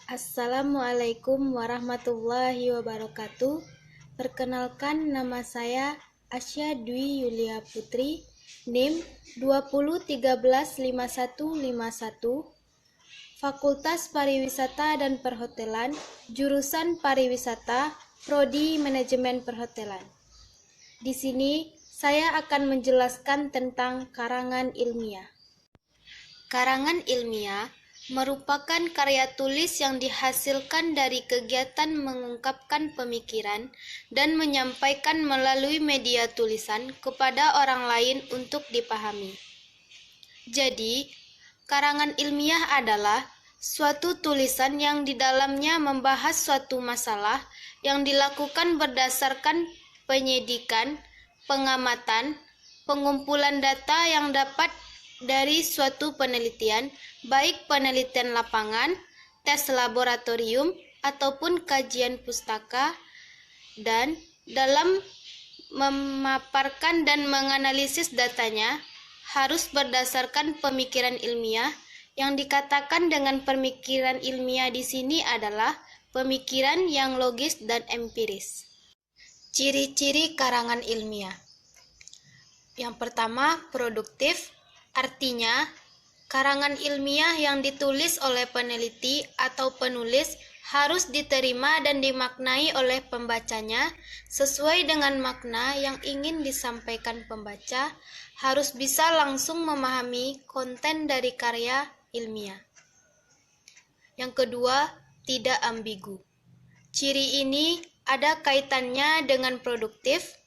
Assalamualaikum warahmatullahi wabarakatuh. Perkenalkan, nama saya Asya Dwi Yulia Putri, NIM 20135151, Fakultas Pariwisata dan Perhotelan, jurusan Pariwisata, Prodi Manajemen Perhotelan. Di sini saya akan menjelaskan tentang karangan ilmiah. Karangan ilmiah merupakan karya tulis yang dihasilkan dari kegiatan mengungkapkan pemikiran dan menyampaikan melalui media tulisan kepada orang lain untuk dipahami. Jadi, karangan ilmiah adalah suatu tulisan yang di dalamnya membahas suatu masalah yang dilakukan berdasarkan penyidikan, pengamatan, pengumpulan data yang dapat dari suatu penelitian, baik penelitian lapangan, tes laboratorium, ataupun kajian pustaka, dan dalam memaparkan dan menganalisis datanya harus berdasarkan pemikiran ilmiah. Yang dikatakan dengan pemikiran ilmiah di sini adalah pemikiran yang logis dan empiris. Ciri-ciri karangan ilmiah. Yang pertama, produktif. Artinya, karangan ilmiah yang ditulis oleh peneliti atau penulis harus diterima dan dimaknai oleh pembacanya sesuai dengan makna yang ingin disampaikan pembaca, harus bisa langsung memahami konten dari karya ilmiah. Yang kedua, tidak ambigu. Ciri ini ada kaitannya dengan produktif.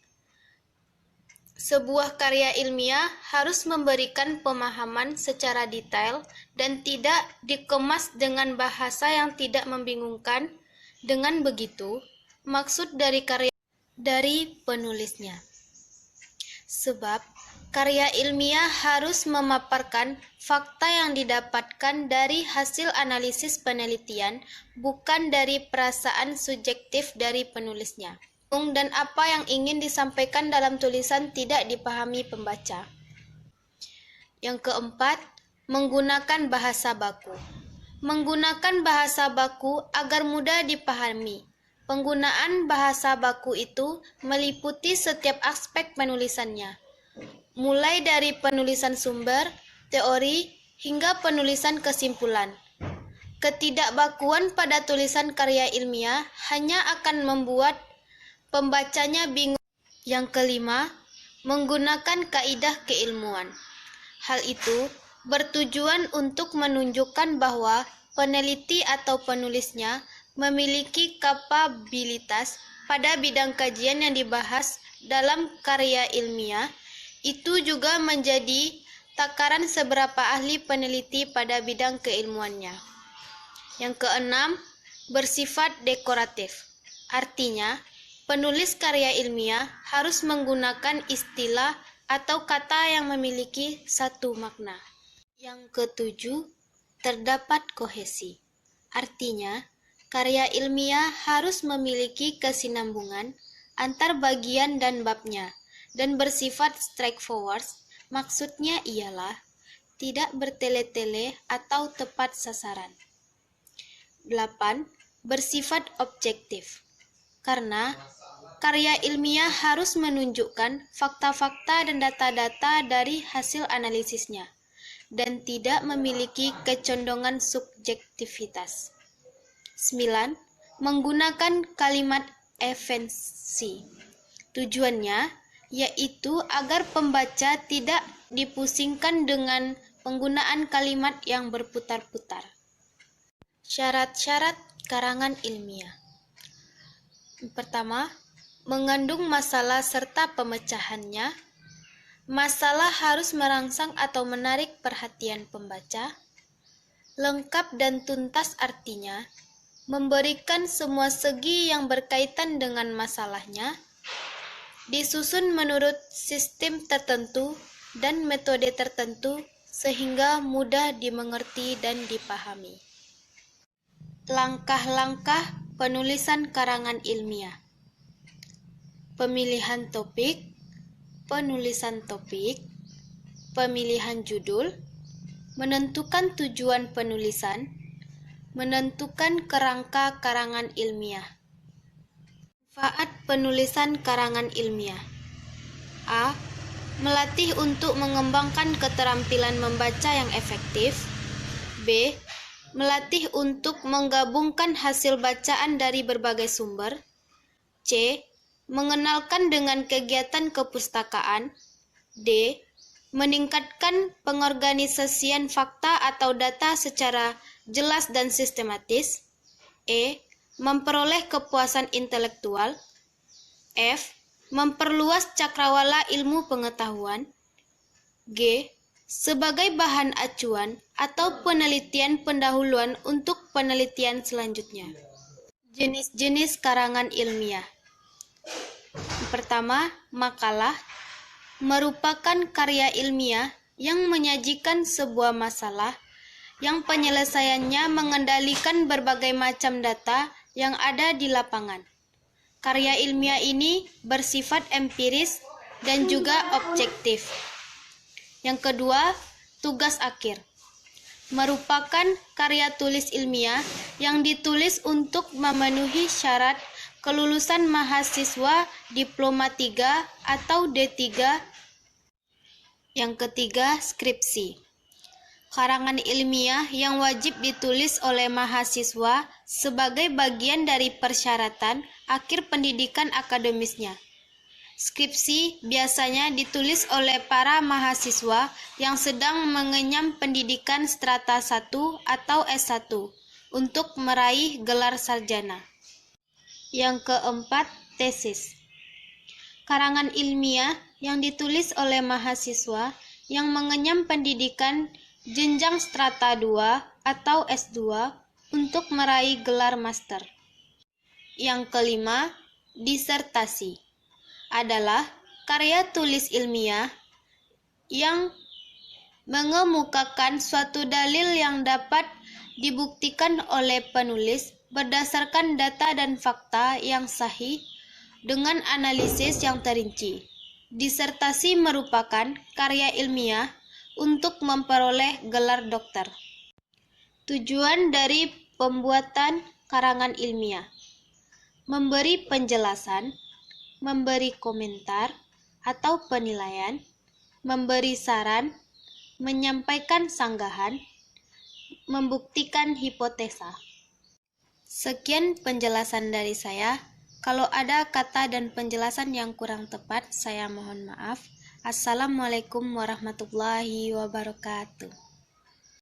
Sebuah karya ilmiah harus memberikan pemahaman secara detail dan tidak dikemas dengan bahasa yang tidak membingungkan. Dengan begitu, maksud dari karya dari penulisnya. Sebab karya ilmiah harus memaparkan fakta yang didapatkan dari hasil analisis penelitian, bukan dari perasaan subjektif dari penulisnya. Dan apa yang ingin disampaikan dalam tulisan tidak dipahami pembaca. Yang keempat, menggunakan bahasa baku. Menggunakan bahasa baku agar mudah dipahami. Penggunaan bahasa baku itu meliputi setiap aspek penulisannya, mulai dari penulisan sumber, teori, hingga penulisan kesimpulan. Ketidakbakuan pada tulisan karya ilmiah hanya akan membuat pembacanya bingung. Yang kelima, menggunakan kaidah keilmuan. Hal itu bertujuan untuk menunjukkan bahwa peneliti atau penulisnya memiliki kapabilitas pada bidang kajian yang dibahas dalam karya ilmiah. Itu juga menjadi takaran seberapa ahli peneliti pada bidang keilmuannya. Yang keenam, bersifat dekoratif. Artinya, penulis karya ilmiah harus menggunakan istilah atau kata yang memiliki satu makna. Yang ketujuh, terdapat kohesi. Artinya, karya ilmiah harus memiliki kesinambungan antar bagian dan babnya dan bersifat straightforward. Maksudnya ialah tidak bertele-tele atau tepat sasaran. 8. Bersifat objektif. Karena karya ilmiah harus menunjukkan fakta-fakta dan data-data dari hasil analisisnya dan tidak memiliki kecondongan subjektivitas. 9. Menggunakan kalimat esensi. Tujuannya yaitu agar pembaca tidak dipusingkan dengan penggunaan kalimat yang berputar-putar. Syarat-syarat karangan ilmiah. Pertama, mengandung masalah serta pemecahannya. Masalah harus merangsang atau menarik perhatian pembaca. Lengkap dan tuntas artinya memberikan semua segi yang berkaitan dengan masalahnya, disusun menurut sistem tertentu dan metode tertentu sehingga mudah dimengerti dan dipahami. Langkah-langkah penulisan karangan ilmiah. Pemilihan topik, penulisan topik, pemilihan judul, menentukan tujuan penulisan, Menentukan kerangka karangan ilmiah. Manfaat penulisan karangan ilmiah. A. Melatih untuk mengembangkan keterampilan membaca yang efektif. B. Melatih untuk menggabungkan hasil bacaan dari berbagai sumber. C. Mengenalkan dengan kegiatan kepustakaan. D. Meningkatkan pengorganisasian fakta atau data secara jelas dan sistematis. E. Memperoleh kepuasan intelektual. F. Memperluas cakrawala ilmu pengetahuan. G. Sebagai bahan acuan atau penelitian pendahuluan untuk penelitian selanjutnya. Jenis-jenis karangan ilmiah. Pertama, makalah merupakan karya ilmiah yang menyajikan sebuah masalah yang penyelesaiannya mengendalikan berbagai macam data yang ada di lapangan. Karya ilmiah ini bersifat empiris dan juga objektif. Yang kedua, tugas akhir merupakan karya tulis ilmiah yang ditulis untuk memenuhi syarat kelulusan mahasiswa diploma 3 atau D3. Yang ketiga, skripsi. Karangan ilmiah yang wajib ditulis oleh mahasiswa sebagai bagian dari persyaratan akhir pendidikan akademisnya. Skripsi biasanya ditulis oleh para mahasiswa yang sedang mengenyam pendidikan strata 1 atau S1 untuk meraih gelar sarjana. Yang keempat, tesis. Karangan ilmiah yang ditulis oleh mahasiswa yang mengenyam pendidikan jenjang strata 2 atau S2 untuk meraih gelar master. Yang kelima, disertasi adalah karya tulis ilmiah yang mengemukakan suatu dalil yang dapat dibuktikan oleh penulis berdasarkan data dan fakta yang sahih dengan analisis yang terinci. Disertasi merupakan karya ilmiah untuk memperoleh gelar dokter. Tujuan dari pembuatan karangan ilmiah: memberi penjelasan, memberi komentar atau penilaian, memberi saran, menyampaikan sanggahan, membuktikan hipotesa. Sekian penjelasan dari saya. Kalau ada kata dan penjelasan yang kurang tepat, saya mohon maaf. Assalamualaikum warahmatullahi wabarakatuh.